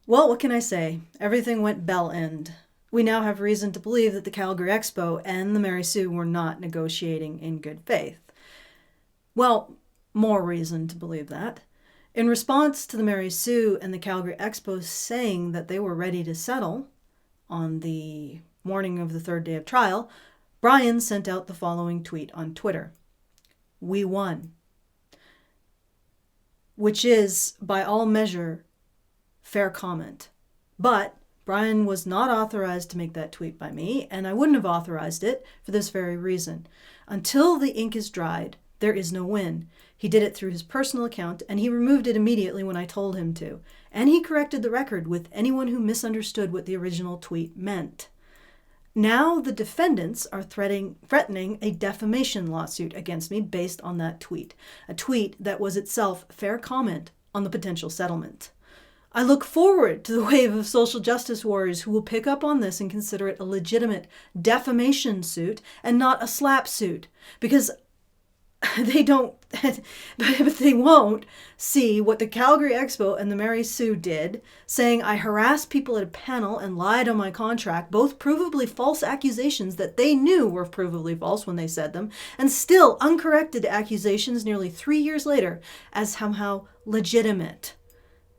Well, what can I say? Everything went bell-end. We now have reason to believe that the Calgary Expo and the Mary Sue were not negotiating in good faith. Well, more reason to believe that. In response to the Mary Sue and the Calgary Expo saying that they were ready to settle on the morning of the third day of trial, Brian sent out the following tweet on Twitter. "We won." Which is, by all measure, fair comment. But Brian was not authorized to make that tweet by me, and I wouldn't have authorized it for this very reason. Until the ink is dried, there is no win. He did it through his personal account, and he removed it immediately when I told him to. And he corrected the record with anyone who misunderstood what the original tweet meant. Now the defendants are threatening a defamation lawsuit against me based on that tweet, a tweet that was itself fair comment on the potential settlement. I look forward to the wave of social justice warriors who will pick up on this and consider it a legitimate defamation suit and not a slap suit, because they don't, but they won't see what the Calgary Expo and the Mary Sue did, saying I harassed people at a panel and lied on my contract, both provably false accusations that they knew were provably false when they said them, and still uncorrected accusations nearly 3 years later as somehow legitimate.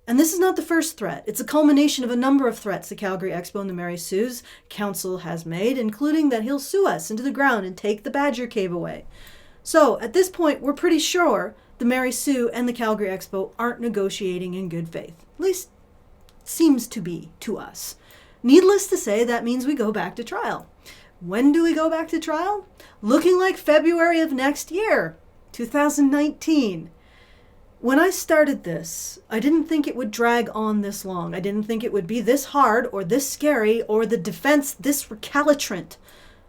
And this is not the first threat. It's a culmination of a number of threats the Calgary Expo and the Mary Sue's counsel has made, including that he'll sue us into the ground and take the Badger Cave away. So, at this point, we're pretty sure the Mary Sue and the Calgary Expo aren't negotiating in good faith. At least, seems to be to us. Needless to say, that means we go back to trial. When do we go back to trial? Looking like February of next year, 2019. When I started this, I didn't think it would drag on this long. I didn't think it would be this hard or this scary or the defense this recalcitrant.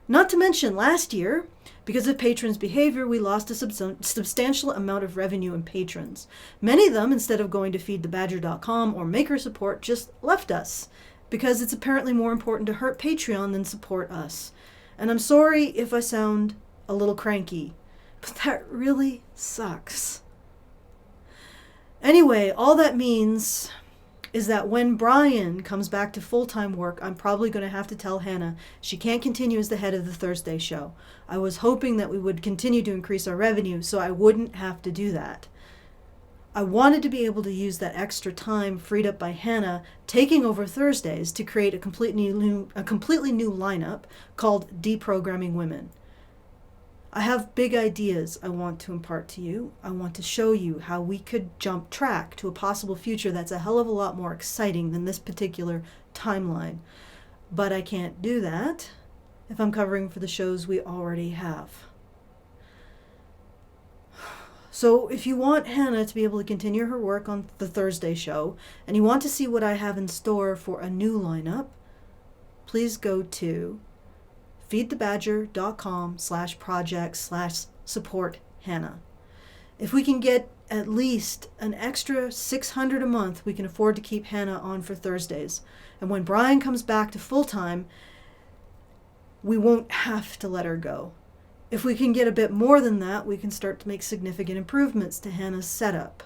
Not to mention last year, because of patrons' behavior, we lost a substantial amount of revenue and patrons. Many of them, instead of going to feedthebadger.com or Maker Support, just left us, because it's apparently more important to hurt Patreon than support us. And I'm sorry if I sound a little cranky, but that really sucks. Anyway, all that means is that when Brian comes back to full-time work, I'm probably going to have to tell Hannah she can't continue as the head of the Thursday show. I was hoping that we would continue to increase our revenue so I wouldn't have to do that. I wanted to be able to use that extra time freed up by Hannah taking over Thursdays to create a completely new lineup called Deprogramming Women. I have big ideas I want to impart to you. I want to show you how we could jump track to a possible future that's a hell of a lot more exciting than this particular timeline. But I can't do that if I'm covering for the shows we already have. So if you want Hannah to be able to continue her work on the Thursday show, and you want to see what I have in store for a new lineup, please go to feedthebadger.com/project/support Hannah. If we can get at least an extra $600 a month, we can afford to keep Hannah on for Thursdays. And when Brian comes back to full-time, we won't have to let her go. If we can get a bit more than that, we can start to make significant improvements to Hannah's setup.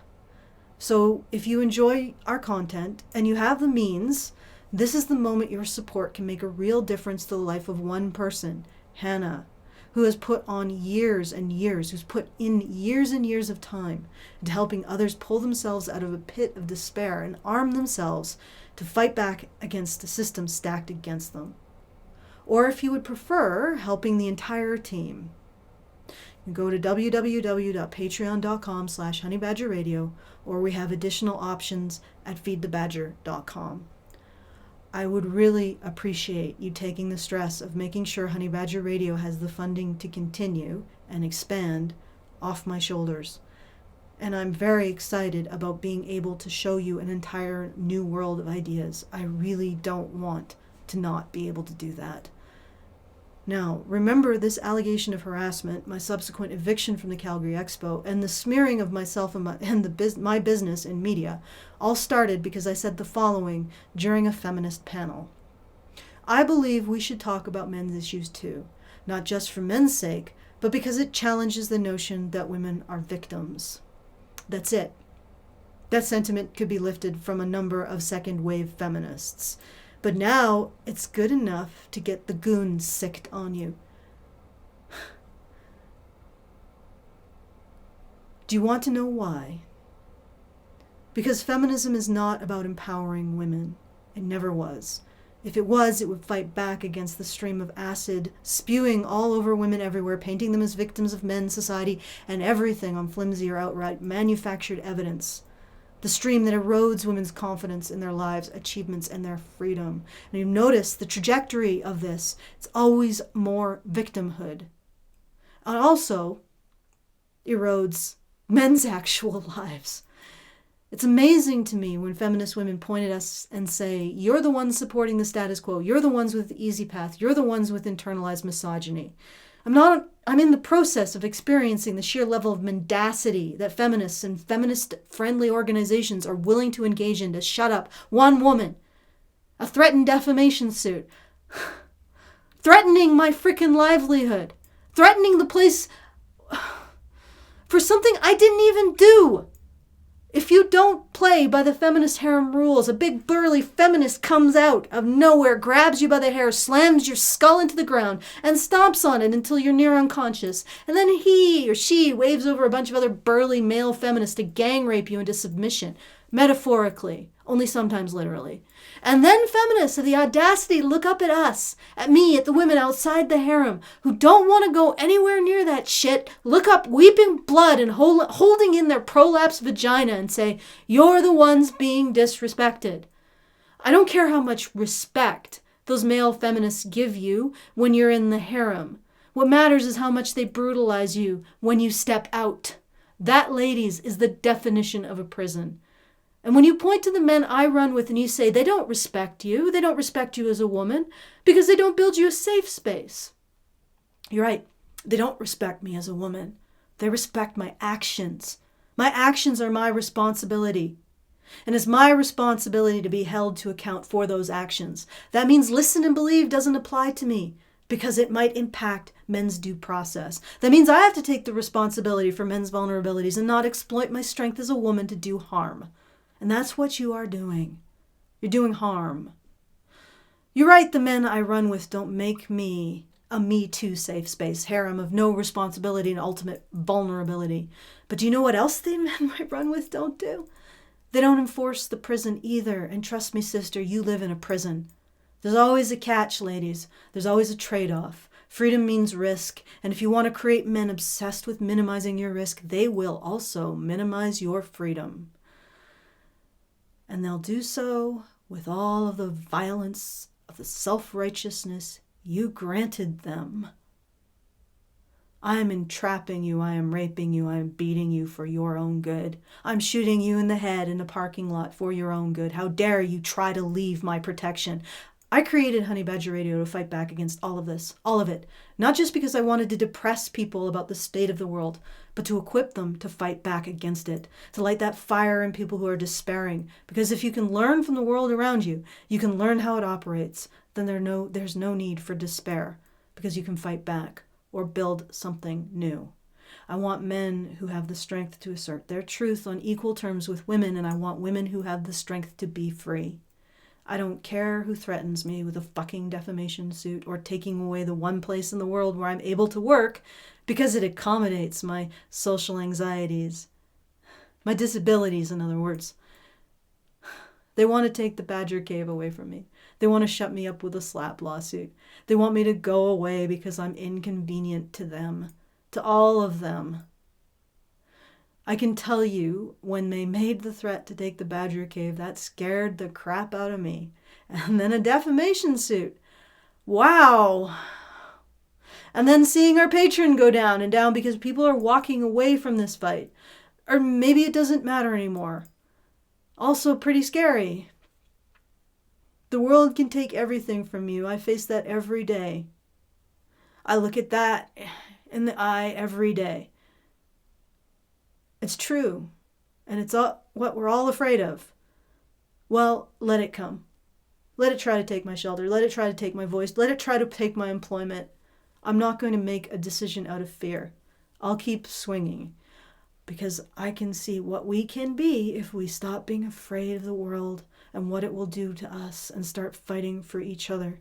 So if you enjoy our content and you have the means, this is the moment your support can make a real difference to the life of one person, Hannah, who has put on years and years, who's put in years and years of time into helping others pull themselves out of a pit of despair and arm themselves to fight back against the system stacked against them. Or if you would prefer, helping the entire team. You go to www.patreon.com/HoneyBadgerRadio, or we have additional options at feedthebadger.com. I would really appreciate you taking the stress of making sure Honey Badger Radio has the funding to continue and expand off my shoulders. And I'm very excited about being able to show you an entire new world of ideas. I really don't want to not be able to do that. Now, remember this allegation of harassment, my subsequent eviction from the Calgary Expo, and the smearing of myself and my business in media all started because I said the following during a feminist panel. I believe we should talk about men's issues too, not just for men's sake, but because it challenges the notion that women are victims. That's it. That sentiment could be lifted from a number of second-wave feminists. But now it's good enough to get the goons sicked on you. Do you want to know why? Because feminism is not about empowering women. It never was. If it was, it would fight back against the stream of acid spewing all over women everywhere, painting them as victims of men's society and everything on flimsy or outright manufactured evidence. The stream that erodes women's confidence in their lives, achievements, and their freedom. And you notice the trajectory of this. It's always more victimhood. And also erodes men's actual lives. It's amazing to me when feminist women point at us and say, you're the ones supporting the status quo. You're the ones with the easy path. You're the ones with internalized misogyny. I'm in the process of experiencing the sheer level of mendacity that feminists and feminist-friendly organizations are willing to engage in to shut up one woman. A threatened defamation suit. Threatening my freaking livelihood. Threatening the place for something I didn't even do. If you don't play by the feminist harem rules, a big burly feminist comes out of nowhere, grabs you by the hair, slams your skull into the ground, and stomps on it until you're near unconscious. And then he or she waves over a bunch of other burly male feminists to gang rape you into submission. Metaphorically, only sometimes literally. And then feminists have the audacity to look up at us, at me, at the women outside the harem, who don't want to go anywhere near that shit, look up weeping blood and holding in their prolapsed vagina and say, you're the ones being disrespected. I don't care how much respect those male feminists give you when you're in the harem. What matters is how much they brutalize you when you step out. That, ladies, is the definition of a prison. And when you point to the men I run with and you say they don't respect you as a woman because they don't build you a safe space. You're right. They don't respect me as a woman. They respect my actions. My actions are my responsibility. And it's my responsibility to be held to account for those actions. That means listen and believe doesn't apply to me because it might impact men's due process. That means I have to take the responsibility for men's vulnerabilities and not exploit my strength as a woman to do harm. And that's what you are doing. You're doing harm. You're right, the men I run with don't make me a Me Too safe space, harem of no responsibility and ultimate vulnerability. But do you know what else the men I run with don't do? They don't enforce the prison either. And trust me, sister, you live in a prison. There's always a catch, ladies. There's always a trade-off. Freedom means risk. And if you want to create men obsessed with minimizing your risk, they will also minimize your freedom. And they'll do so with all of the violence of the self-righteousness you granted them. I am entrapping you, I am raping you, I am beating you for your own good. I'm shooting you in the head in a parking lot for your own good. How dare you try to leave my protection? I created HoneyBadgerRadio to fight back against all of this, all of it. Not just because I wanted to depress people about the state of the world, but to equip them to fight back against it, to light that fire in people who are despairing. Because if you can learn from the world around you, you can learn how it operates, then there's no need for despair, because you can fight back or build something new. I want men who have the strength to assert their truth on equal terms with women, and I want women who have the strength to be free. I don't care who threatens me with a fucking defamation suit or taking away the one place in the world where I'm able to work because it accommodates my social anxieties. My disabilities, in other words. They want to take the Badger Cave away from me. They want to shut me up with a slap lawsuit. They want me to go away because I'm inconvenient to them, to all of them. I can tell you, when they made the threat to take the Badger Cave, that scared the crap out of me. And then a defamation suit. Wow. And then seeing our Patreon go down and down because people are walking away from this fight. Or maybe it doesn't matter anymore. Also pretty scary. The world can take everything from you. I face that every day. I look at that in the eye every day. It's true, and it's all, what we're all afraid of. Well, let it come. Let it try to take my shelter. Let it try to take my voice. Let it try to take my employment. I'm not going to make a decision out of fear. I'll keep swinging. because I can see what we can be if we stop being afraid of the world and what it will do to us and start fighting for each other.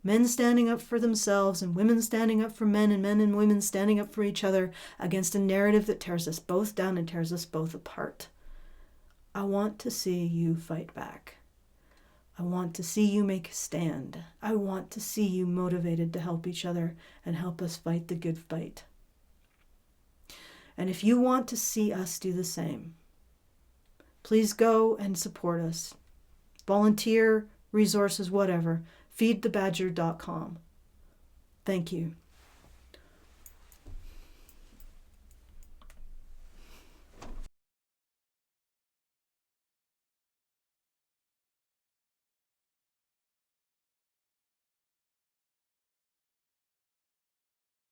Men standing up for themselves and women standing up for men and women standing up for each other against a narrative that tears us both down and tears us both apart. I want to see you fight back. I want to see you make a stand. I want to see you motivated to help each other and help us fight the good fight. And if you want to see us do the same, please go and support us. Volunteer, resources, whatever. feedthebadger.com. Thank you.